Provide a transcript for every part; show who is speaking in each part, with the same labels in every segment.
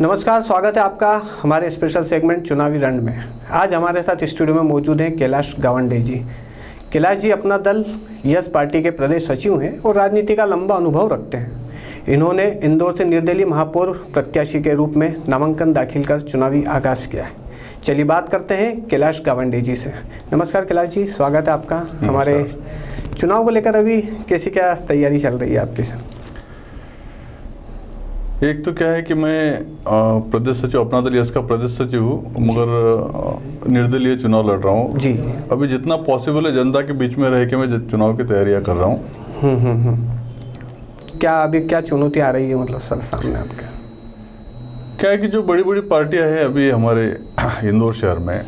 Speaker 1: नमस्कार, स्वागत है आपका हमारे स्पेशल सेगमेंट चुनावी रण में। आज हमारे साथ स्टूडियो में मौजूद हैं कैलाश गावंडे जी। कैलाश जी अपना दल यस पार्टी के प्रदेश सचिव हैं और राजनीति का लंबा अनुभव रखते हैं। इन्होंने इंदौर से निर्दलीय महापौर प्रत्याशी के रूप में नामांकन दाखिल कर चुनावी आगाज किया है। चलिए बात करते हैं कैलाश गावंडे जी से। नमस्कार कैलाश जी, स्वागत है आपका हमारे चुनाव को लेकर। अभी कैसी क्या तैयारी चल रही है आपकी सर?
Speaker 2: एक तो क्या है कि मैं प्रदेश सचिव, अपना दल यस का प्रदेश सचिव हूँ, मगर निर्दलीय चुनाव लड़ रहा हूँ जी। अभी जितना पॉसिबल है जनता के बीच में रह के मैं चुनाव की तैयारियाँ कर रहा हूँ।
Speaker 1: क्या चुनौती आ रही है मतलब सर सामने आपके?
Speaker 2: क्या है कि जो बड़ी बड़ी पार्टियां हैं अभी हमारे इंदौर शहर में,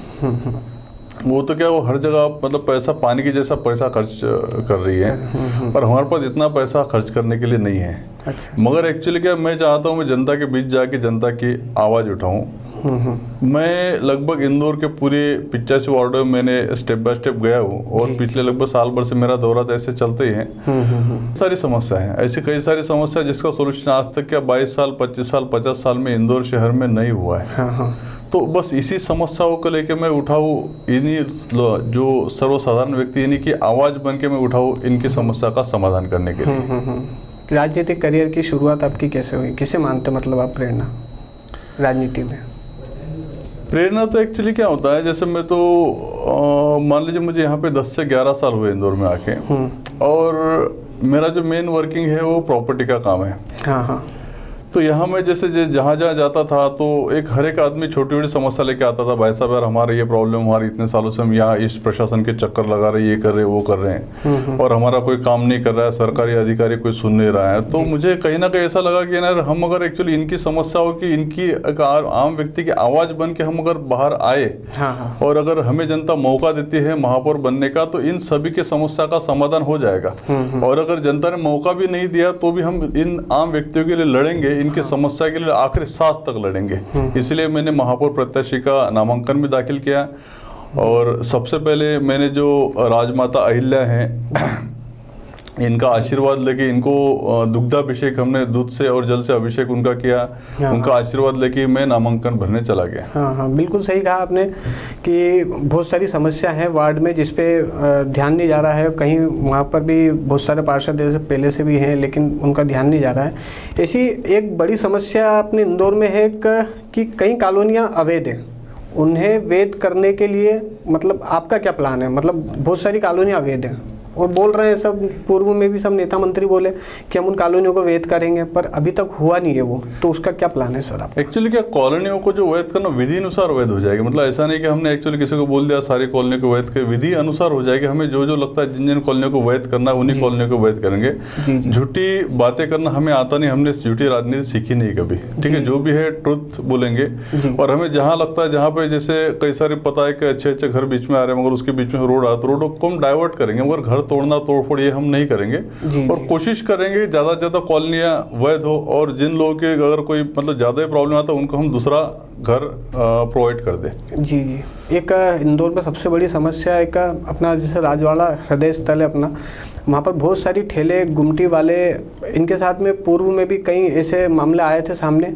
Speaker 2: वो तो क्या वो हर जगह मतलब पैसा पानी की जैसा पैसा खर्च कर रही है, पर हमारे पास इतना पैसा खर्च करने के लिए नहीं है। अच्छा। मगर एक्चुअली क्या मैं चाहता हूँ मैं जनता के बीच जाके जनता की आवाज़ उठाऊँ। मैं लगभग इंदौर के पूरे 85 वार्डों में मैंने स्टेप बाय स्टेप गया हूँ और पिछले लगभग साल भर से मेरा दौरा तो ऐसे चलते ही है। सारी समस्या है, ऐसी कई सारी समस्या जिसका सोल्यूशन आज तक क्या 22 साल 25 साल 50 साल में इंदौर शहर में नहीं हुआ है। तो बस इसी समस्याओं को लेके मैं उठाऊँ, इन्हीं जो सर्वसाधारण व्यक्ति इन्हीं की आवाज़ बन के मैं उठाऊँ इनकी समस्या का समाधान करने के लिए।
Speaker 1: राजनीतिक करियर की शुरुआत आपकी कैसे हुई? किसे मानते मतलब आप प्रेरणा राजनीति में?
Speaker 2: प्रेरणा तो एक्चुअली क्या होता है, जैसे मैं तो मान लीजिए मुझे यहाँ पे 10 से 11 साल हुए इंदौर में आके, और मेरा जो मेन वर्किंग है वो प्रॉपर्टी का काम है। हाँ। तो यहाँ मैं जैसे जहाँ जाता था तो हर एक आदमी छोटी छोटी समस्या लेके आता था। भाई साहब यार हमारा ये प्रॉब्लम, हमारे इतने सालों से हम यहाँ इस प्रशासन के चक्कर लगा रहे, ये कर रहे वो कर रहे हैं, और हमारा कोई काम नहीं कर रहा है, सरकारी अधिकारी कोई सुन नहीं रहा है। तो मुझे कहीं ना कहीं ऐसा लगा कि यार हम अगर एक्चुअली इनकी समस्याओं की, इनकी आम व्यक्ति की आवाज़ बन के हम अगर बाहर आए, और अगर हमें जनता मौका देती है महापौर बनने का, तो इन सभी की समस्या का समाधान हो जाएगा। और अगर जनता ने मौका भी नहीं दिया तो भी हम इन आम व्यक्तियों के लिए लड़ेंगे, इनकी समस्या के लिए आखिरी सांस तक लड़ेंगे। इसलिए मैंने महापौर प्रत्याशी का नामांकन भी दाखिल किया, और सबसे पहले मैंने जो राजमाता अहिल्या हैं इनका आशीर्वाद लेके, इनको दुग्धाभिषेक हमने दूध से और जल से अभिषेक उनका किया, उनका आशीर्वाद लेके मैं नामांकन भरने चला गया।
Speaker 1: हाँ, बिल्कुल सही कहा आपने कि बहुत सारी समस्या है वार्ड में जिस पे ध्यान नहीं जा रहा है। कहीं वहाँ पर भी बहुत सारे पार्षद पहले से भी हैं लेकिन उनका ध्यान नहीं जा रहा है। ऐसी एक बड़ी समस्या अपने इंदौर में है कि कई कॉलोनियाँ अवैध हैं, उन्हें वैध करने के लिए मतलब आपका क्या प्लान है? मतलब बहुत सारी कॉलोनियाँ अवैध हैं और बोल रहे हैं सब, पूर्व में भी सब नेता मंत्री बोले कि हम उन कॉलोनियों को वैध करेंगे, पर अभी तक हुआ नहीं है वो। तो उसका क्या प्लान है सर आप?
Speaker 2: एक्चुअली क्या कॉलोनियों को जो वैध करना विधि अनुसार वैध हो जाएगी। मतलब ऐसा नहीं कि हमने एक्चुअली किसी को बोल दिया सारी कॉलोनियों को वैध कर, विधि अनुसार हो जाएगी। हमें जो लगता है जिन जिन कॉलोनियों को वैध करना है उन्हीं कॉलोनियों को वैध करेंगे। झूठी बातें करना हमें आता नहीं, हमने झूठी राजनीति सीखी नहीं कभी। ठीक है, जो भी है ट्रुथ बोलेंगे। और हमें जहाँ लगता है, जहाँ पे जैसे कई सारे पता है कि अच्छे अच्छे घर बीच में आ रहे हैं मगर उसके बीच में रोड आ, तो रोडों को हम डाइवर्ट करेंगे, मगर घर तोड़ना तोड़फोड़ ये हम नहीं करेंगे। और कोशिश करेंगे ज़्यादा से ज़्यादा कॉलोनियाँ वैध हो, और जिन लोगों के अगर कोई मतलब ज़्यादा ही प्रॉब्लम आता है उनको हम दूसरा घर प्रोवाइड कर दें।
Speaker 1: जी। एक इंदौर में सबसे बड़ी समस्या एक अपना जैसे राजवाड़ा हृदय स्थल है अपना, वहाँ पर बहुत सारी ठेले गुमटी वाले, इनके साथ में पूर्व में भी कई ऐसे मामले आए थे सामने,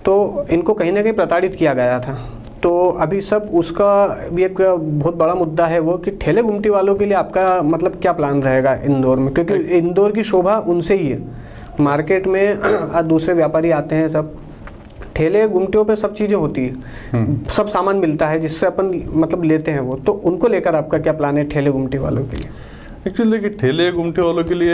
Speaker 1: तो इनको कहीं ना कहीं प्रताड़ित किया गया था। तो अभी सब उसका भी एक बहुत बड़ा मुद्दा है वो कि ठेले गुमटी वालों के लिए आपका मतलब क्या प्लान रहेगा इंदौर में? क्योंकि इंदौर की शोभा उनसे ही है। मार्केट में आज दूसरे व्यापारी आते हैं, सब ठेले गुमटियों पे सब चीज़ें होती है, सब सामान मिलता है जिससे अपन मतलब लेते हैं वो। तो उनको लेकर आपका क्या प्लान है ठेले गुमटी वालों के लिए?
Speaker 2: एक्चुअली देखिए, ठेले गुमटे वालों के लिए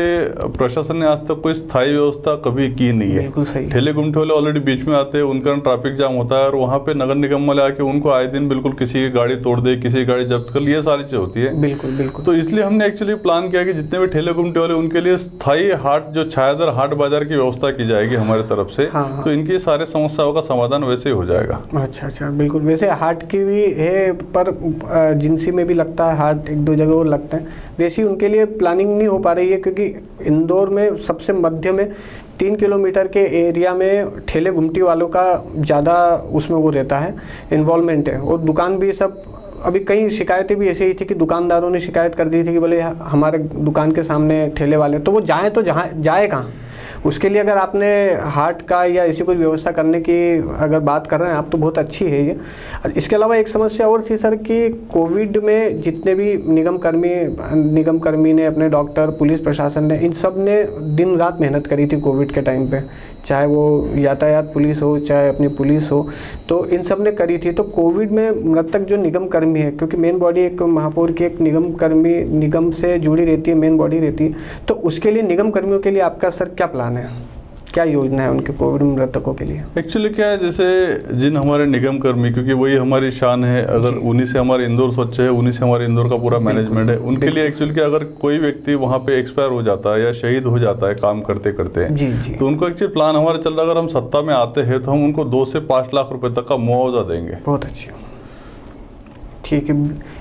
Speaker 2: प्रशासन ने आज तक कोई स्थायी व्यवस्था कभी की नहीं है।
Speaker 1: बिल्कुल सही।
Speaker 2: ठेले गुमटे वाले ऑलरेडी बीच में आते हैं, उनका ट्रैफिक जाम होता है, और वहाँ पे नगर निगम वाले आके उनको आए दिन बिल्कुल किसी की गाड़ी तोड़ दे, किसी की गाड़ी जब्त कर, ये सारी चीज़ होती है।
Speaker 1: बिल्कुल।
Speaker 2: तो इसलिए हमने एक्चुअली प्लान किया कि जितने भी ठेले गुमटे वाले उनके लिए स्थायी हाट, जो छायादार हाट बाजार की व्यवस्था की जाएगी हमारे तरफ से। तो इनकी सारे समस्याओं का समाधान वैसे ही हो जाएगा।
Speaker 1: अच्छा, बिल्कुल। वैसे हाट की भी है, पर जिंसी में भी लगता है हाट, एक दो जगह और लगता है, वैसी उनके लिए प्लानिंग नहीं हो पा रही है। क्योंकि इंदौर में सबसे मध्य में 3 किलोमीटर के एरिया में ठेले गुमटी वालों का ज़्यादा उसमें वो रहता है, इन्वॉल्वमेंट है। और दुकान भी सब, अभी कई शिकायतें भी ऐसे ही थी कि दुकानदारों ने शिकायत कर दी थी कि बोले हमारे दुकान के सामने ठेले वाले, तो वो जाए तो जहाँ जाए कहाँ? उसके लिए अगर आपने हार्ट का या ऐसी कोई व्यवस्था करने की अगर बात कर रहे हैं आप तो बहुत अच्छी है ये। इसके अलावा एक समस्या और थी सर कि कोविड में जितने भी निगम कर्मी ने, अपने डॉक्टर, पुलिस प्रशासन ने, इन सब ने दिन रात मेहनत करी थी कोविड के टाइम पे, चाहे वो यातायात पुलिस हो, चाहे अपनी पुलिस हो, तो इन सब ने करी थी। तो कोविड में मृतक जो निगम कर्मी है, क्योंकि मेन बॉडी एक महापौर की एक निगम से जुड़ी रहती है, मेन बॉडी रहती है, तो उसके लिए निगम कर्मियों के लिए आपका सर क्या प्लान है, क्या योजना है उनके कोविड मृतकों के लिए?
Speaker 2: एक्चुअली क्या है, जैसे जिन हमारे निगम कर्मी, क्योंकि वही हमारी शान है, अगर उन्हीं से हमारे इंदौर स्वच्छ है, उन्हीं से हमारे इंदौर का पूरा मैनेजमेंट है, उनके लिए एक्चुअली क्या, अगर कोई व्यक्ति वहाँ पे एक्सपायर हो जाता है या शहीद हो जाता है काम करते करते, तो उनको एक्चुअली प्लान हमारा चल रहा है, अगर हम सत्ता में आते हैं तो हम उनको 2 से 5 लाख रुपए तक का मुआवजा देंगे।
Speaker 1: बहुत अच्छी, ठीक है।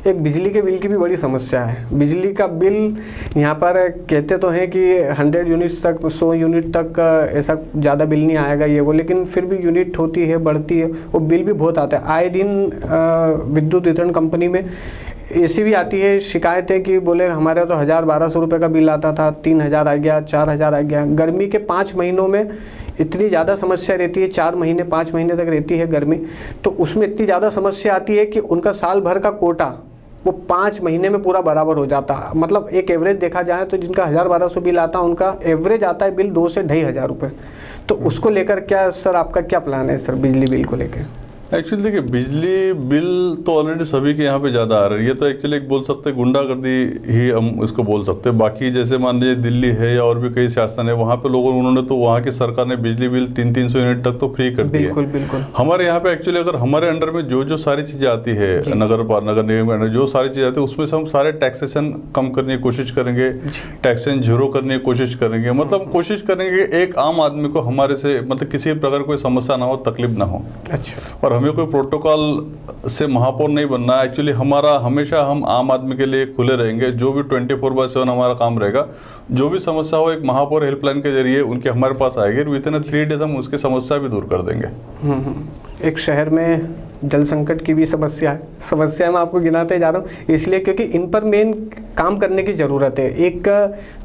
Speaker 1: एक बिजली के बिल की भी बड़ी समस्या है। बिजली का बिल यहाँ पर कहते तो हैं कि 100 यूनिट्स तक, 100 यूनिट तक ऐसा ज़्यादा बिल नहीं आएगा ये वो, लेकिन फिर भी यूनिट होती है, बढ़ती है, वो बिल भी बहुत आता है। आए दिन विद्युत वितरण कंपनी में ऐसी भी आती है शिकायतें कि बोले हमारे तो 1000-1200 रुपये का बिल आता था, 3000 आ गया, 4000 आ गया। गर्मी के 5 महीनों में इतनी ज़्यादा समस्या रहती है, 4 महीने 5 महीने तक रहती है गर्मी, तो उसमें इतनी ज़्यादा समस्या आती है कि उनका साल भर का कोटा वो 5 महीने में पूरा बराबर हो जाता। मतलब एक एवरेज देखा जाए तो जिनका 1000-1200 बिल आता है उनका एवरेज आता है बिल 2 से 2500 रुपये। तो उसको लेकर क्या सर आपका क्या प्लान है सर बिजली बिल को लेकर?
Speaker 2: एक्चुअली देखिए, बिजली बिल तो ऑलरेडी सभी के यहाँ पे ज़्यादा आ रही है, ये तो एक्चुअली एक बोल सकते हैं गुंडागर्दी ही हम इसको बोल सकते हैं। बाकी जैसे मान लीजिए दिल्ली है या और भी कई शासन है, वहाँ पे लोगों उन्होंने तो वहाँ की सरकार ने बिजली बिल 300 यूनिट तक तो फ्री कर दी है।
Speaker 1: बिल्कुल बिल्कुल।
Speaker 2: हमारे यहाँ पे एक्चुअली अगर हमारे अंडर में जो सारी चीज़ें आती है, नगर निगम में जो सारी चीज़ें आती है, उसमें से हम सारे टैक्सेशन कम करने की कोशिश करेंगे, टैक्सेशन जीरो करने की कोशिश करेंगे। मतलब कोशिश करेंगे एक आम आदमी को हमारे से मतलब किसी प्रकार कोई समस्या ना हो, तकलीफ ना हो।
Speaker 1: अच्छा।
Speaker 2: और हमें कोई प्रोटोकॉल से महापौर नहीं बनना है। एक्चुअली हमारा हमेशा हम आम आदमी के लिए खुले रहेंगे, जो भी 24/7 हमारा काम रहेगा। जो भी समस्या हो एक महापौर हेल्पलाइन के जरिए उनके हमारे पास आएगी, विद इन 3 डेज हम उसकी समस्या भी दूर कर देंगे।
Speaker 1: एक शहर में जल संकट की भी समस्या है, समस्या मैं आपको गिनाते जा रहा हूँ इसलिए क्योंकि इन पर मेन काम करने की ज़रूरत है। एक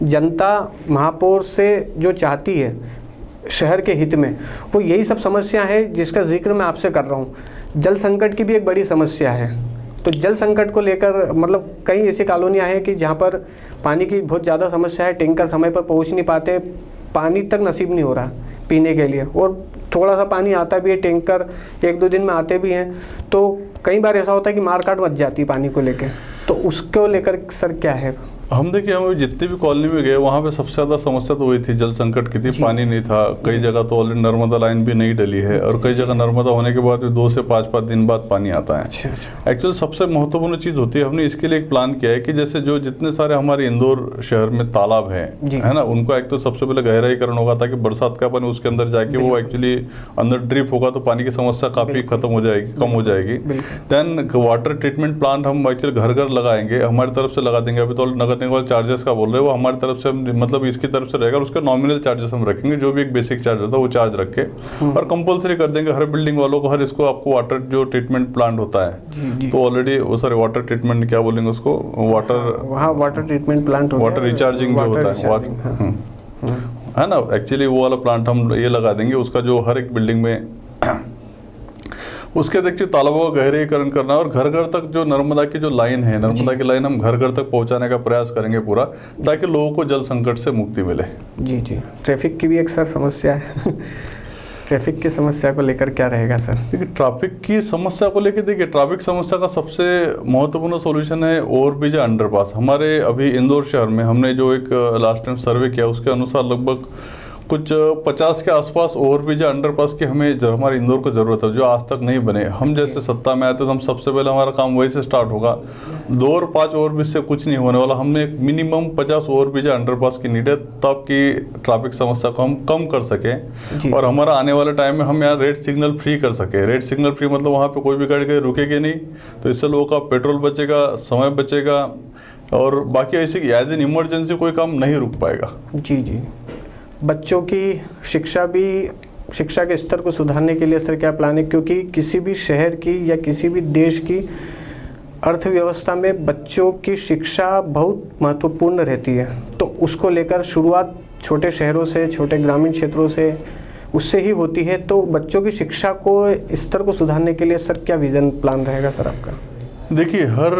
Speaker 1: जनता महापौर से जो चाहती है शहर के हित में, वो यही सब समस्या है जिसका जिक्र मैं आपसे कर रहा हूँ। जल संकट की भी एक बड़ी समस्या है। तो जल संकट को लेकर मतलब कई ऐसी कॉलोनियाँ हैं कि जहाँ पर पानी की बहुत ज़्यादा समस्या है, टैंकर समय पर पहुँच नहीं पाते, पानी तक नसीब नहीं हो रहा पीने के लिए, और थोड़ा सा पानी आता भी है, टैंकर 1-2 दिन में आते भी हैं, तो कई बार ऐसा होता है कि मारकाट मच जाती है पानी को लेकर। तो उसको लेकर सर क्या है?
Speaker 2: हम देखिए, हम जितनी भी कॉलोनी में गए वहाँ पे सबसे ज़्यादा समस्या तो वही थी, जल संकट की थी। पानी नहीं था, कई जगह तो ऑलरेडी नर्मदा लाइन भी नहीं डली है, और कई जगह नर्मदा होने के बाद भी 2 से 5 दिन बाद पानी आता है। एक्चुअली सबसे महत्वपूर्ण चीज़ होती है, हमने इसके लिए एक प्लान किया है कि जैसे जो जितने सारे हमारे इंदौर शहर में तालाब है ना, उनको एक तो सबसे पहले गहराईकरण होगा ताकि बरसात का पानी उसके अंदर जाके वो एक्चुअली अंदर ड्रिप होगा तो पानी की समस्या काफ़ी खत्म हो जाएगी, कम हो जाएगी। देन वाटर ट्रीटमेंट प्लांट हम एक्चुअली घर घर लगाएंगे, हमारी तरफ से लगा देंगे। अभी तो नगर निगम चार्जेस का बोल रहे हैं, वो हमारी तरफ से मतलब इसकी तरफ से रहेगा, उसका नॉमिनल चार्जेस हम रखेंगे, जो भी एक बेसिक चार्ज होता है वो चार्ज रख के और कंपलसरी कर देंगे हर बिल्डिंग वालों को, हर इसको आपको वाटर जो ट्रीटमेंट प्लांट होता है तो ऑलरेडी वो सारे वाटर ट्रीटमेंट क्या बोलेंगे उसको,
Speaker 1: water treatment plant,
Speaker 2: water recharging जो होता है है ना, एक्चुअली वो वाला प्लांट हम ये लगा देंगे, उसका जो हर एक बिल्डिंग में उसके देखिए तालाबों का गहरीकरण करना, और घर घर तक जो नर्मदा की जो लाइन है, नर्मदा की लाइन हम घर घर तक पहुंचाने का प्रयास करेंगे पूरा, ताकि लोगों को जल संकट से मुक्ति मिले।
Speaker 1: जी। ट्रैफिक की भी एक सर समस्या है ट्रैफिक की समस्या को लेकर क्या रहेगा सर?
Speaker 2: देखिए, ट्रैफिक की समस्या को लेकर देखिए, ट्रैफिक समस्या का सबसे महत्वपूर्ण सॉल्यूशन है ओवरब्रिज या अंडरपास। हमारे अभी इंदौर शहर में हमने जो एक लास्ट टाइम सर्वे किया उसके अनुसार लगभग कुछ 50 के आसपास ओवरब्रिज या अंडरपास की हमें हमारे इंदौर को ज़रूरत है, जो आज तक नहीं बने। हम जैसे सत्ता में आते तो हम सबसे पहले हमारा काम वही से स्टार्ट होगा। 2 और 5 ओवरब्रिज से कुछ नहीं होने वाला, हमने एक मिनिमम 50 ओवरब्रिज या अंडरपास की नीड है, तब की ट्रैफिक समस्या को हम कम कर सकें और हमारा आने वाले टाइम में हम यहाँ रेड सिग्नल फ्री कर सके। रेड सिग्नल फ्री मतलब वहाँ पर कोई भी गाड़ी रुकेगी नहीं, तो इससे लोगों का पेट्रोल बचेगा, समय बचेगा, और बाकी ऐसी एज एन इमरजेंसी कोई काम नहीं रुक पाएगा।
Speaker 1: जी। बच्चों की शिक्षा के स्तर को सुधारने के लिए सर क्या प्लान है? क्योंकि किसी भी शहर की या किसी भी देश की अर्थव्यवस्था में बच्चों की शिक्षा बहुत महत्वपूर्ण रहती है, तो उसको लेकर शुरुआत छोटे शहरों से, छोटे ग्रामीण क्षेत्रों से, उससे ही होती है। तो बच्चों की शिक्षा को, स्तर को सुधारने के लिए सर क्या विजन प्लान रहेगा सर आपका?
Speaker 2: देखिए, हर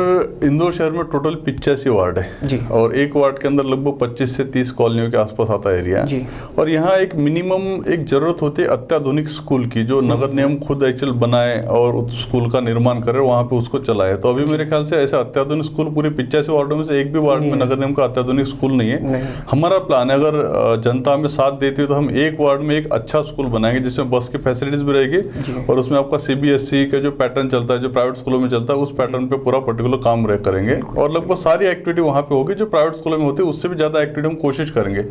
Speaker 2: इंदौर शहर में टोटल 85 वार्ड है
Speaker 1: जी।
Speaker 2: और एक वार्ड के अंदर लगभग 25 से 30 कॉलोनियों के आसपास आता है एरिया
Speaker 1: जी।
Speaker 2: और यहाँ एक मिनिमम एक ज़रूरत होती है अत्याधुनिक स्कूल की, जो नगर निगम खुद एक्चुअल बनाए और उस स्कूल का निर्माण करे, वहाँ पे उसको चलाए। तो अभी मेरे ख्याल से ऐसा अत्याधुनिक स्कूल पूरे 85 वार्डों में से एक भी वार्ड में नगर निगम का अत्याधुनिक स्कूल नहीं है। हमारा प्लान है, अगर जनता में साथ देती है तो हम एक वार्ड में एक अच्छा स्कूल बनाएंगे जिसमें बस की फैसिलिटीज भी रहेगी और उसमें आपका CBSE का जो पैटर्न चलता है, जो प्राइवेट स्कूलों में चलता है, उस पैटर्न पे पूरा पर्टिकुलर काम करेंगे और लगभग सारी एक्टिविटी वहां पे होगी जो प्राइवेट स्कूलों में होती है, उससे भी ज्यादा एक्टिविटी हम कोशिश करेंगे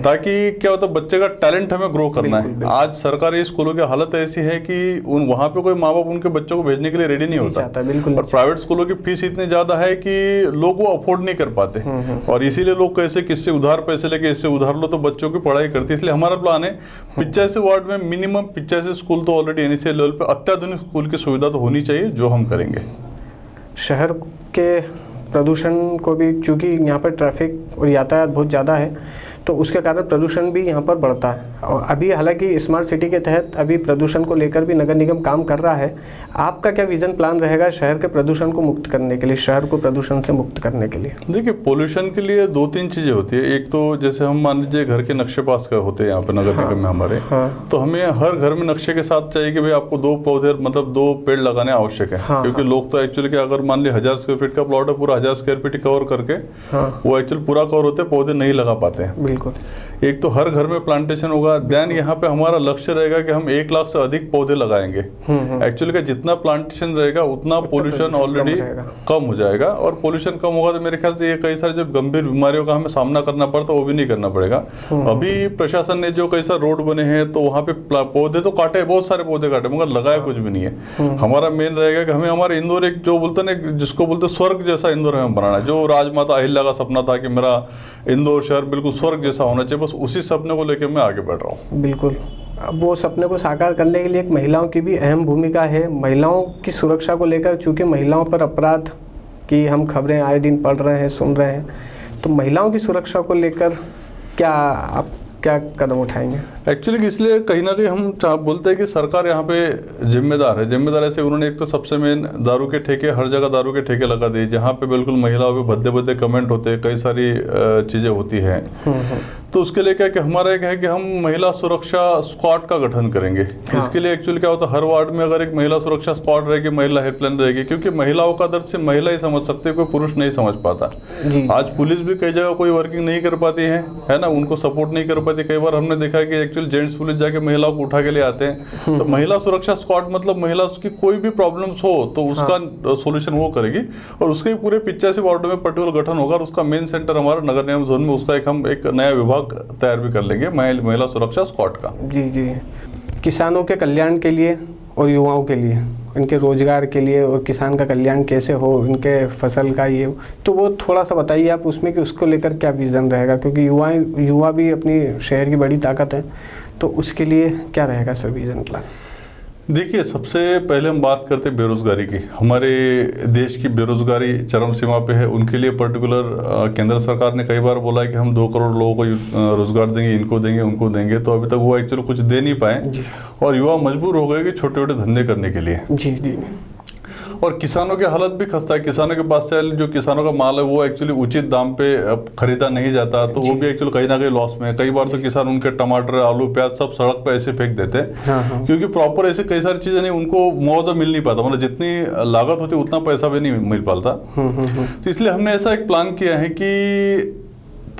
Speaker 2: ताकि क्या होता है, बच्चे का टैलेंट हमें ग्रो करना है। आज सरकारी स्कूलों की हालत ऐसी है कि वहां पे कोई माँ बाप उनके बच्चों को भेजने के लिए रेडी नहीं होता और प्राइवेट स्कूलों की फीस इतनी ज्यादा है कि लोग वो अफोर्ड नहीं कर पाते और इसीलिए लोग कैसे किससे उधार पैसे लेके इससे उधार लो तो बच्चों की पढ़ाई करती है। इसलिए हमारा प्लान है 85 वार्ड में मिनिमम 85 स्कूल तो ऑलरेडी इनिशियल लेवल पे अत्याधुनिक स्कूल की सुविधा तो होनी चाहिए, जो हम करेंगे।
Speaker 1: शहर के प्रदूषण को भी, चूँकि यहाँ पर ट्रैफिक और यातायात बहुत ज़्यादा है, तो उसके कारण प्रदूषण भी यहाँ पर बढ़ता है। और अभी हालांकि स्मार्ट सिटी के तहत अभी प्रदूषण को लेकर भी नगर निगम काम कर रहा है। आपका क्या विजन प्लान रहेगा शहर के प्रदूषण को मुक्त करने के लिए, शहर को प्रदूषण से मुक्त करने के लिए?
Speaker 2: देखिए, पोल्यूशन के लिए 2-3 चीज़ें होती है। एक तो जैसे हम मान लीजिए घर के नक्शे पास का होते हैं यहाँ पे नगर निगम में हमारे, तो हमें हर घर में नक्शे के साथ चाहिए कि भाई आपको 2 पौधे मतलब 2 पेड़ लगाने आवश्यक है। क्योंकि लोग तो एक्चुअली कि अगर मान लीजिए 1000 स्क्वायर फीट का प्लॉट है, पूरा 1000 स्क्वायर फीट कवर करके वो एक्चुअली पूरा कवर होते हैं, पौधे नहीं लगा पाते हैं।
Speaker 1: बिल्कुल।
Speaker 2: एक तो हर घर में प्लांटेशन होगा। देन यहाँ पे हमारा लक्ष्य रहेगा कि हम 1 लाख से अधिक पौधे लगाएंगे। एक्चुअली का जितना प्लांटेशन रहेगा उतना पोल्यूशन ऑलरेडी कम हो जाएगा और पोल्यूशन कम होगा तो मेरे ख्याल से ये कई सारे जो गंभीर बीमारियों का हमें सामना करना पड़ता है वो भी नहीं करना पड़ेगा। अभी प्रशासन ने जो कई सारे रोड बने हैं तो वहाँ पे पौधे तो काटे, बहुत सारे पौधे काटे, मगर लगाया कुछ भी नहीं है। हमारा मेन रहेगा कि हमें हमारे इंदौर एक जो बोलते हैं ना, जिसको बोलते स्वर्ग जैसा इंदौर हमें बनाना है। जो राजमाता अहिल्या का सपना था कि मेरा इंदौर शहर बिल्कुल स्वर्ग जैसा होना चाहिए, बस उसी सपने को लेकर मैं आगे बढ़ रहा हूँ।
Speaker 1: बिल्कुल। अब वो सपने को साकार करने के लिए एक महिलाओं की भी अहम भूमिका है। महिलाओं की सुरक्षा को लेकर, चूँकि महिलाओं पर अपराध की हम खबरें आए दिन पढ़ रहे हैं, सुन रहे हैं, तो महिलाओं की सुरक्षा को लेकर क्या आप क्या कदम उठाएंगे?
Speaker 2: एक्चुअली इसलिए कहीं ना कहीं हम बोलते हैं कि सरकार यहाँ पे जिम्मेदार है। जिम्मेदार ऐसे उन्होंने एक तो सबसे मेन दारू के ठेके, हर जगह दारू के ठेके लगा दिए, जहाँ पे बिल्कुल महिलाओं पे भद्दे भद्दे कमेंट होते हैं, कई सारी चीज़ें होती हैं। तो उसके लिए क्या कि हमारा एक है कि हम महिला सुरक्षा स्क्वाड का गठन करेंगे। इसके लिए एक्चुअली क्या होता है, हर वार्ड में अगर एक महिला सुरक्षा स्क्वाड रहेगी, महिला हेल्पलाइन रहेगी, क्योंकि महिलाओं का दर्द से महिला ही समझ सकते हैं, कोई पुरुष नहीं समझ पाता। आज पुलिस भी कई जगह कोई वर्किंग नहीं कर पाती है ना, उनको सपोर्ट नहीं कर पाती। कई बार हमने देखा है कि एक्चुअली जेंट्स पुलिस जाके महिलाओं को उठा के ले आते हैं। तो महिला सुरक्षा स्क्वाड मतलब महिला की कोई भी प्रॉब्लम्स हो तो उसका सोल्यूशन वो करेगी और उसके पूरे 85 वार्डों में पर्टिकुलर गठन होगा और उसका मेन सेंटर हमारा नगर निगम जोन में, उसका हम एक नया विभाग तैयार भी कर लेंगे महिला सुरक्षा स्क्वाड का।
Speaker 1: जी जी। किसानों के कल्याण के लिए और युवाओं के लिए, इनके रोजगार के लिए और किसान का कल्याण कैसे हो, इनके फसल का ये, तो वो थोड़ा सा बताइए आप उसमें कि उसको लेकर क्या विज़न रहेगा, क्योंकि युवा भी अपनी शहर की बड़ी ताकत है, तो उसके लिए क्या रहेगा सर विज़न प्लान?
Speaker 2: देखिए, सबसे पहले हम बात करते हैं बेरोजगारी की। हमारे देश की बेरोजगारी चरम सीमा पे है। उनके लिए पर्टिकुलर केंद्र सरकार ने कई बार बोला है कि हम 2 करोड़ लोगों को रोजगार देंगे, इनको देंगे, उनको देंगे, तो अभी तक वो एक्चुअली कुछ दे नहीं पाए और युवा मजबूर हो गए कि छोटे छोटे धंधे करने के लिए।
Speaker 1: जी जी।
Speaker 2: और किसानों की हालत भी खस्ता है। किसानों के पास से जो किसानों का माल है वो एक्चुअली उचित दाम पे खरीदा नहीं जाता, तो वो भी एक्चुअली कहीं ना कहीं लॉस में है। कई बार तो किसान उनके टमाटर, आलू, प्याज सब सड़क पे ऐसे फेंक देते हैं क्योंकि प्रॉपर ऐसे कई सारी चीजें नहीं, उनको मुआवजा मिल नहीं पाता, मतलब जितनी लागत होती उतना पैसा भी नहीं मिल पाता। तो इसलिए हमने ऐसा एक प्लान किया है कि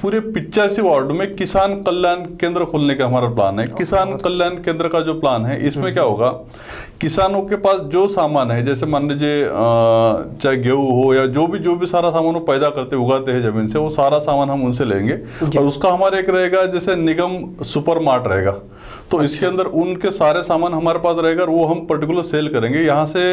Speaker 2: पूरे 85 वार्ड में किसान कल्याण केंद्र खोलने का हमारा प्लान है। किसान कल्याण केंद्र का जो प्लान है, इसमें क्या होगा, किसानों के पास जो सामान है, जैसे मान लीजिए चाहे गेहूं हो या जो भी सारा सामान वो पैदा करते उगाते हैं जमीन से, वो सारा सामान हम उनसे लेंगे और उसका हमारा एक रहेगा जैसे निगम सुपर मार्ट रहेगा। तो इसके अंदर उनके सारे सामान हमारे पास रहेगा और वो हम पर्टिकुलर सेल करेंगे। यहाँ से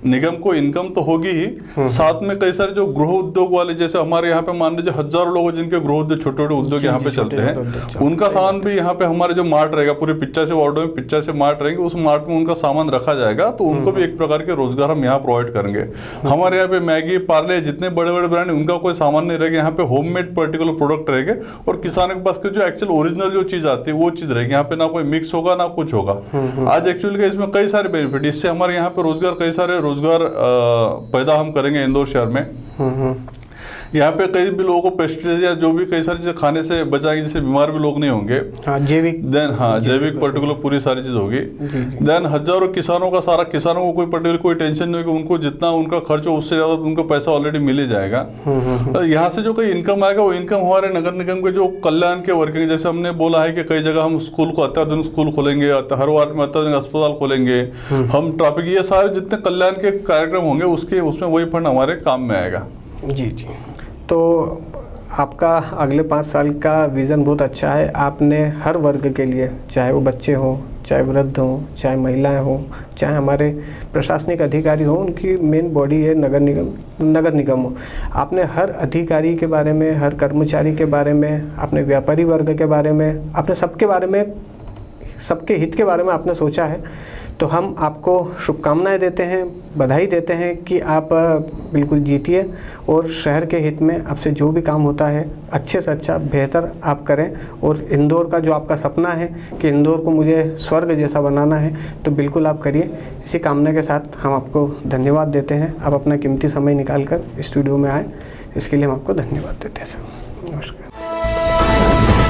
Speaker 2: निगम को इनकम तो होगी ही, साथ में कई सारे जो गृह उद्योग वाले, जैसे हमारे यहाँ पे मान लीजिए हजारों लोग जिनके गृह जो छोटे छोटे उद्योग यहाँ पे चलते हैं, उनका सामान भी यहाँ पे हमारे जो मार्ट रहेगा पूरे 85 वार्डों में 85 मार्ट रहेंगे, उस मार्ट में उनका सामान रखा जाएगा, तो उनको भी एक प्रकार के रोजगार हम यहाँ प्रोवाइड करेंगे। हमारे यहाँ पे मैगी, पार्ले, जितने बड़े बड़े ब्रांड, उनका कोई सामान नहीं रहेगा, यहाँ पे होममेड पर्टिकुलर प्रोडक्ट रहेंगे, और किसानों के पास जो एक्चुअल ओरिजिनल जो चीज आती है वो चीज रहेगी। यहाँ पे ना कोई मिक्स होगा ना कुछ होगा। आज एक्चुअली इसमें कई सारे बेनिफिट, इससे हमारे यहाँ पे रोजगार, कई सारे रोजगार पैदा हम करेंगे इंदौर शहर में। यहाँ पे कई भी लोगों को पेस्टिसाइड या जो भी कई सारी चीजें खाने से बचाएंगे, जिससे बीमार भी लोग नहीं होंगे।
Speaker 1: जैविक,
Speaker 2: देन जैविक पर्टिकुलर पूरी सारी चीज होगी। देन हजारों किसानों का, सारा किसानों को कोई पर्टिकुलर कोई टेंशन नहीं होगी, उनको जितना उनका खर्च हो उससे ज्यादा उनको पैसा ऑलरेडी मिल ही जाएगा। यहाँ से जो कोई इनकम आएगा वो इनकम हमारे नगर निगम के जो कल्याण के वर्किंग, जैसे हमने बोला है कि कई जगह हम स्कूल को अत्याधुनिक स्कूल खोलेंगे, हर वार्ड में अत्याधुनिक अस्पताल खोलेंगे, हम ट्रैफिक, ये सारे जितने कल्याण के कार्यक्रम होंगे उसके उसमें वही फंड हमारे काम में आएगा।
Speaker 1: जी जी। तो आपका अगले 5 साल का विज़न बहुत अच्छा है। आपने हर वर्ग के लिए, चाहे वो बच्चे हों, चाहे वृद्ध हों, चाहे महिलाएं हों, चाहे हमारे प्रशासनिक अधिकारी हों, उनकी मेन बॉडी है नगर निगम हो, आपने हर अधिकारी के बारे में, हर कर्मचारी के बारे में, आपने व्यापारी वर्ग के बारे में, आपने सबके बारे में, सबके हित के बारे में आपने सोचा है। तो हम आपको शुभकामनाएं देते हैं, बधाई देते हैं कि आप बिल्कुल जीतिए और शहर के हित में आपसे जो भी काम होता है अच्छे से अच्छा बेहतर आप करें, और इंदौर का जो आपका सपना है कि इंदौर को मुझे स्वर्ग जैसा बनाना है, तो बिल्कुल आप करिए। इसी कामना के साथ हम आपको धन्यवाद देते हैं। आप अपना कीमती समय निकाल कर स्टूडियो में आए, इसके लिए हम आपको धन्यवाद देते हैं सर। नमस्कार।